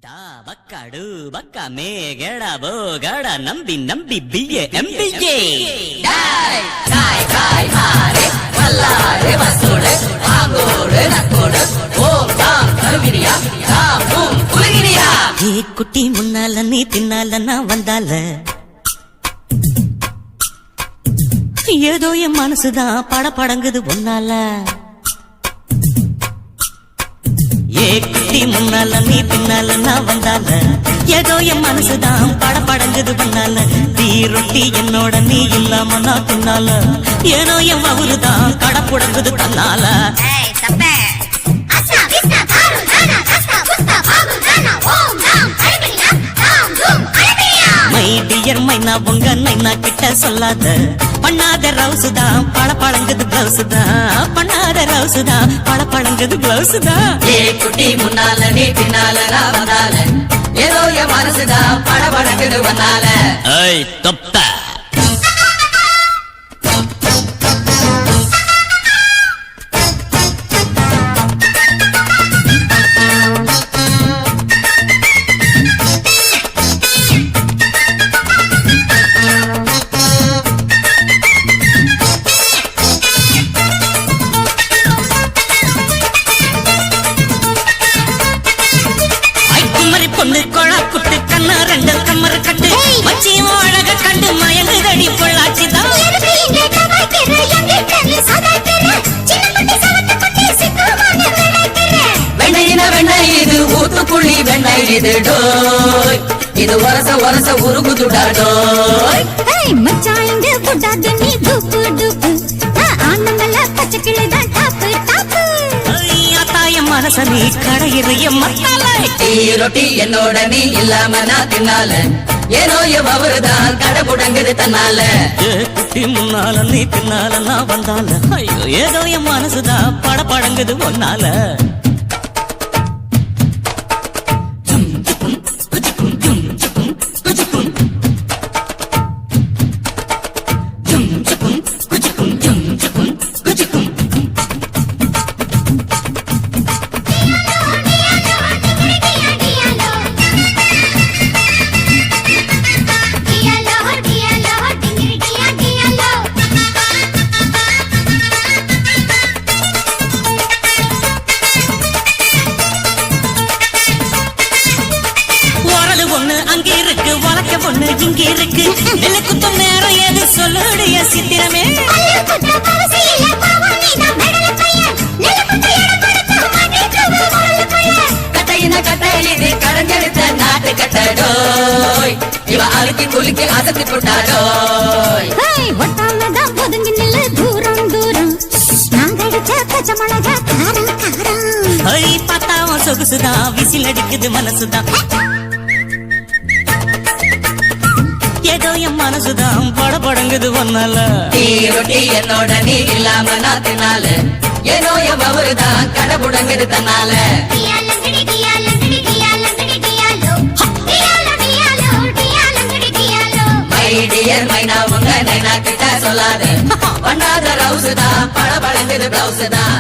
டா பக்காடு பக்கா மேகடா போகடா நம்பி நம்பி பிஏ எம்பிஏ டாய் காய் காய் மாரே வல்லாரே வசோடு ஆங்கோடு நக்கோடு ஓம் தாம் கருகிரியா தாம் பூம் குலகிரியா ஏ குட்டி முன்னால நீ தின்னால நான் வந்தால ஏதோ என் மனசுதான் படபடங்குது ஒன்னால ஏ குட்டி முன்னால நீ பின்னால நான் வந்தால ஏதோ என் மனசுதான் படபடங்குது பண்ணால தீ ரொட்டி என்னோட நீ இல்லாம நான் தின்னால ஏனோ என் அவருதான் கடப்புடங்குது தன்னால மை டியர் மைனா உங்க நைனா கிட்ட சொல்லாத பண்ணாத ரவுஸ் தான் பழங்குது பிளவுஸ் தான் பண்ணாத ரவுஸ் தான் பழங்குது பிளவுஸ் தான் ஏ குட்டி முன்னால நீ பின்னால நான் வந்தால ஏதோ என் மனசுதான் படபடக்குது வந்தால ஏய் தொப்ப பொண்ணு கொழா குட்டு கண்ணா ரெண்டு கம்மர் கட்டு மச்சியும் அழக கண்டு மயங்குதடி பொள்ளாச்சிதான் வெண்ணையின வெண்ணெய் இது ஊத்துக்குழி வெண்ணெய் இது டோய் இது வரச வரச உருகுதுடா டோய் மச்சாயிங்க புடாது நீ டூப்பு டூப்பு ஆனந்தல பச்சைக்கிளிதான் டாப்பு டாப்பு தாயம் மனச நீ கடையிறைய மத்தால டீ ரொட்டி என்னோட நீ இல்லாம நான் தின்னால ஏனோ அவருதான் கடப்புடங்குது தன்னால குட்டி முன்னால நீ பின்னால நான் வந்தால ஐயோ ஏதோ என் மனசுதான் படபடங்குது ஒன்னால அங்கே இருக்கு வழக்க பொண்ணு இங்கே இருக்கு நெல்லுக்குத்த நேரம் எது சொல்லுடைய சித்திரமே கட்டையின கட்டையிலே கடைஞ்செடுத்த நாட்டு கட்டடோய் இவ அழுக்கி குலுக்கி அசத்தி போட்டாடோய் ஒட்டாமதான் ஒதுங்கி நில்லு தூரம் தூரம் நாங்கடிச்ச பச்சை மிளகா காரம் காரம் பார்த்தாவும் சொகுசுதான் விசில் அடிக்குது மனசுதான் ஏதோ என் மனசுதான் படபடங்குது ஒன்னால டீ ரொட்டி என்னோட நீ இல்லாம நான் தின்னால ஏனோ அவருதான் கடப்புடங்குது தன்னால மை டியர் மைனா உங்க நைனா கிட்ட சொல்லாத பண்ணாத ரவுஸ் தான் படபடங்குது பிளவுஸ் தான்